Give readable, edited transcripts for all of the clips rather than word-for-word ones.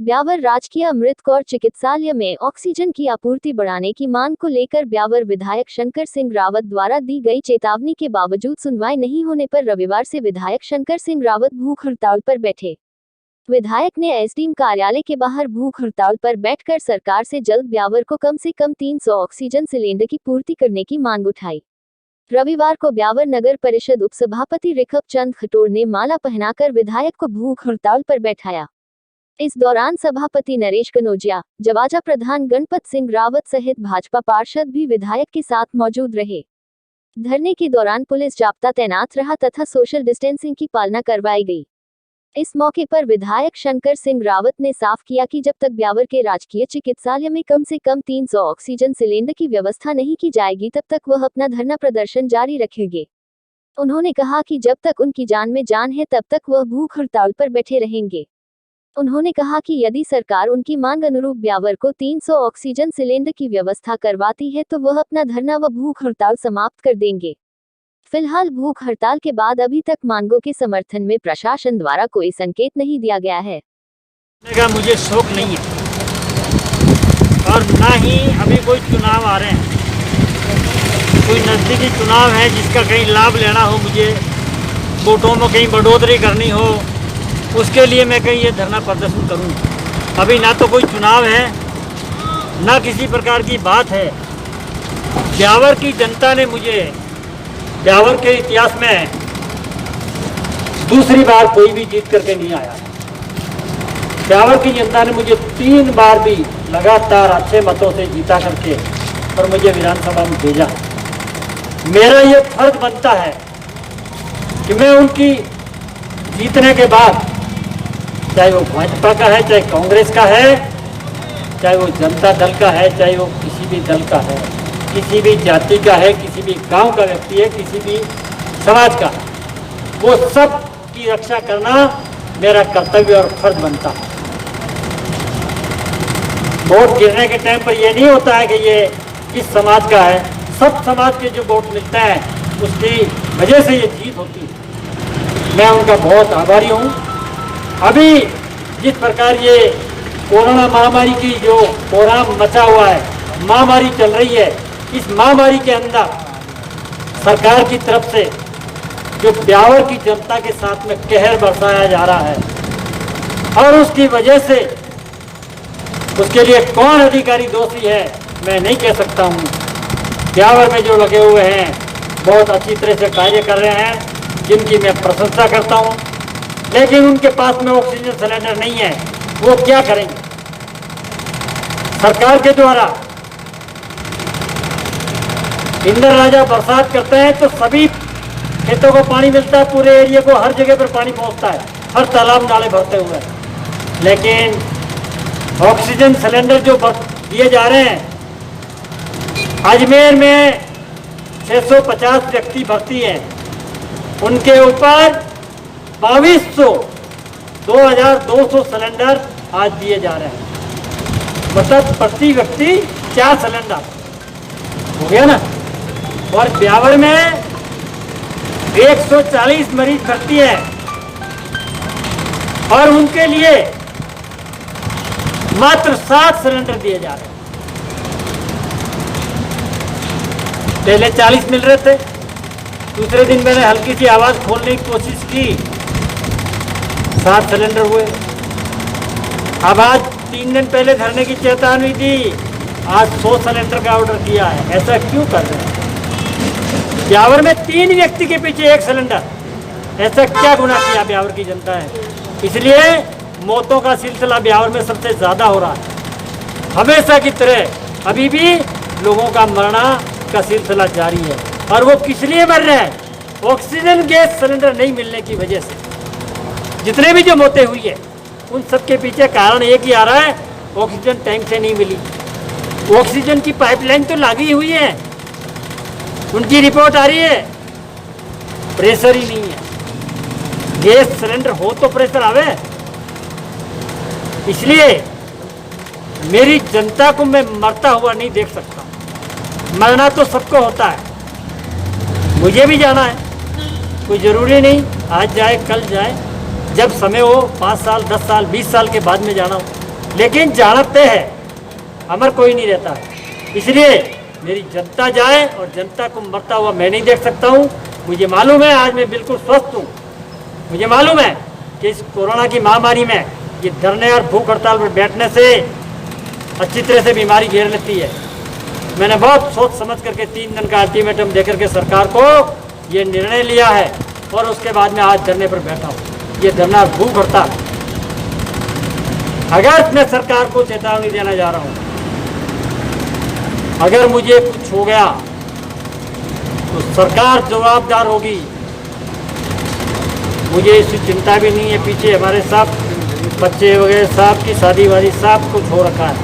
ब्यावर राजकीय अमृत कौर चिकित्सालय में ऑक्सीजन की आपूर्ति बढ़ाने की मांग को लेकर ब्यावर विधायक शंकर सिंह रावत द्वारा दी गई चेतावनी के बावजूद सुनवाई नहीं होने पर रविवार से विधायक शंकर सिंह रावत भूख हड़ताल पर बैठे। विधायक ने एसडीएम कार्यालय के बाहर भूख हड़ताल पर बैठकर सरकार से जल्द ब्यावर को कम से कम 300 ऑक्सीजन सिलेंडर की पूर्ति करने की मांग उठाई। रविवार को ब्यावर नगर परिषद उपसभापति रिखप चंद खटोर ने माला पहनाकर विधायक को भूख हड़ताल पर बैठाया। इस दौरान सभापति नरेश कनोजिया, जवाजा प्रधान गणपत सिंह रावत सहित भाजपा पार्षद भी विधायक के साथ मौजूद रहे। धरने के दौरान पुलिस जाब्ता तैनात रहा तथा सोशल डिस्टेंसिंग की पालना करवाई गई। इस मौके पर विधायक शंकर सिंह रावत ने साफ किया कि जब तक ब्यावर के राजकीय चिकित्सालय में कम से कम 300 ऑक्सीजन सिलेंडर की व्यवस्था नहीं की जाएगी तब तक वह अपना धरना प्रदर्शन जारी रखेंगे। उन्होंने कहा कि जब तक उनकी जान में जान है तब तक वह भूख हड़ताल पर बैठे रहेंगे। उन्होंने कहा कि यदि सरकार उनकी मांग अनुरूप ब्यावर को 300 ऑक्सीजन सिलेंडर की व्यवस्था करवाती है तो वह अपना धरना व भूख हड़ताल समाप्त कर देंगे। फिलहाल भूख हड़ताल के बाद अभी तक मांगों के समर्थन में प्रशासन द्वारा कोई संकेत नहीं दिया गया है। मुझे शौक नहीं है और ना ही अभी कोई चुनाव आ रहे हैं, कोई नज़दीकी चुनाव है जिसका कहीं लाभ लेना हो, मुझे वोटों में कहीं बढ़ोतरी करनी हो, उसके लिए मैं कहीं ये धरना प्रदर्शन करूं। अभी ना तो कोई चुनाव है ना किसी प्रकार की बात है। ब्यावर की जनता ने मुझे, ब्यावर के इतिहास में दूसरी बार कोई भी जीत करके नहीं आया। ब्यावर की जनता ने मुझे 3 बार भी लगातार अच्छे मतों से जीता करके और मुझे विधानसभा में भेजा। मेरा ये फर्ज बनता है कि मैं उनकी जीतने के बाद, चाहे वो भाजपा का है, चाहे कांग्रेस का है, चाहे वो जनता दल का है, चाहे वो किसी भी दल का है, किसी भी जाति का है, किसी भी गांव का व्यक्ति है, किसी भी समाज का है, वो सब की रक्षा करना मेरा कर्तव्य और फर्ज बनता है। वोट गिरने के टाइम पर ये नहीं होता है कि ये किस समाज का है, सब समाज के जो वोट मिलते हैं उसकी वजह से ये जीत होती है। मैं उनका बहुत आभारी हूँ। अभी जिस प्रकार ये कोरोना महामारी की जो कोहराम मचा हुआ है, महामारी चल रही है, इस महामारी के अंदर सरकार की तरफ से जो ब्यावर की जनता के साथ में कहर बरसाया जा रहा है और उसकी वजह से उसके लिए कौन अधिकारी दोषी है मैं नहीं कह सकता हूँ। ब्यावर में जो लगे हुए हैं बहुत अच्छी तरह से कार्य कर रहे हैं, जिनकी मैं प्रशंसा करता हूँ, लेकिन उनके पास में ऑक्सीजन सिलेंडर नहीं है, वो क्या करेंगे? सरकार के द्वारा इंद्र राजा बरसात करते हैं तो सभी खेतों को पानी मिलता है, पूरे एरिया को हर जगह पर पानी पहुंचता है, हर तालाब नाले भरते हुए, लेकिन ऑक्सीजन सिलेंडर जो दिए जा रहे हैं, अजमेर में 650 व्यक्ति भर्ती हैं, उनके ऊपर 2200 सिलेंडर आज दिए जा रहे हैं, मतलब प्रति व्यक्ति 4 सिलेंडर हो गया ना। और ब्यावर में 140 मरीज भर्ती है और उनके लिए मात्र 7 सिलेंडर दिए जा रहे हैं। पहले 40 मिल रहे थे, दूसरे दिन मैंने हल्की सी आवाज़ खोलने की कोशिश की, 7 सिलेंडर हुए। अब आज 3 दिन पहले धरने की चेतावनी दी, आज 100 सिलेंडर का ऑर्डर किया है। ऐसा क्यों कर रहे हैं? ब्यावर में 3 व्यक्ति के पीछे 1 सिलेंडर, ऐसा क्या गुनाह किया ब्यावर की जनता है? इसलिए मौतों का सिलसिला ब्यावर में सबसे ज़्यादा हो रहा है। हमेशा की तरह अभी भी लोगों का मरना का सिलसिला जारी है और वो किस लिए मर रहे हैं? ऑक्सीजन गैस सिलेंडर नहीं मिलने की वजह से। जितने भी जो मौतें हुई है उन सब के पीछे कारण एक ही आ रहा है, ऑक्सीजन टैंक से नहीं मिली। ऑक्सीजन की पाइपलाइन तो लगी हुई है, उनकी रिपोर्ट आ रही है, प्रेशर ही नहीं है। गैस सिलेंडर हो तो प्रेशर आवे। इसलिए मेरी जनता को मैं मरता हुआ नहीं देख सकता। मरना तो सबको होता है, मुझे भी जाना है, कोई ज़रूरी नहीं आज जाए कल जाए, जब समय हो 5 साल 10 साल 20 साल के बाद में जाना हो। लेकिन जानते हैं अमर कोई नहीं रहता है। इसलिए मेरी जनता जाए और जनता को मरता हुआ मैं नहीं देख सकता हूँ। मुझे मालूम है आज मैं बिल्कुल स्वस्थ हूँ। मुझे मालूम है कि इस कोरोना की महामारी में ये धरने और भूख हड़ताल पर बैठने से अच्छी तरह से बीमारी घेर लेती है। मैंने बहुत सोच समझ करके 3 दिन का अल्टीमेटम देकर के सरकार को ये निर्णय लिया है और उसके बाद में आज धरने पर बैठा हूँ। ये धरना भूख हड़ताल, अगर मैं सरकार को चेतावनी देना जा रहा हूँ, अगर मुझे कुछ हो गया तो सरकार जवाबदार होगी। मुझे इसकी चिंता भी नहीं है। पीछे हमारे सब बच्चे वगैरह सब की शादी वादी सब कुछ हो रखा है,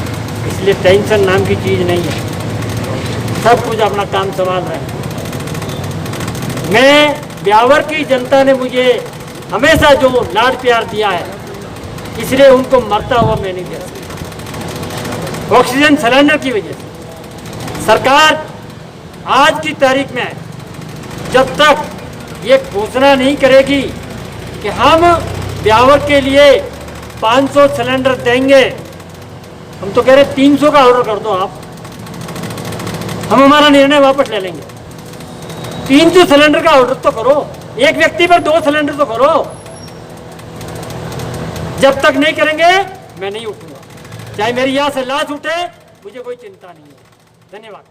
इसलिए टेंशन नाम की चीज़ नहीं है। सब कुछ अपना काम संभाल रहे हैं। मैं ब्यावर की जनता ने मुझे हमेशा जो लाड प्यार दिया है, इसलिए उनको मरता हुआ मैं नहीं दे सकता। ऑक्सीजन सिलेंडर की वजह से सरकार आज की तारीख में जब तक ये घोषणा नहीं करेगी कि हम ब्यावर के लिए 500 सिलेंडर देंगे, हम तो कह रहे 300 का ऑर्डर कर दो आप, हम हमारा निर्णय वापस ले लेंगे। 300 सिलेंडर का ऑर्डर तो करो, एक व्यक्ति पर 2 सिलेंडर तो करो। जब तक नहीं करेंगे मैं नहीं उठूंगा, चाहे मेरी यहाँ से लाश उठे, मुझे कोई चिंता नहीं है। धन्यवाद।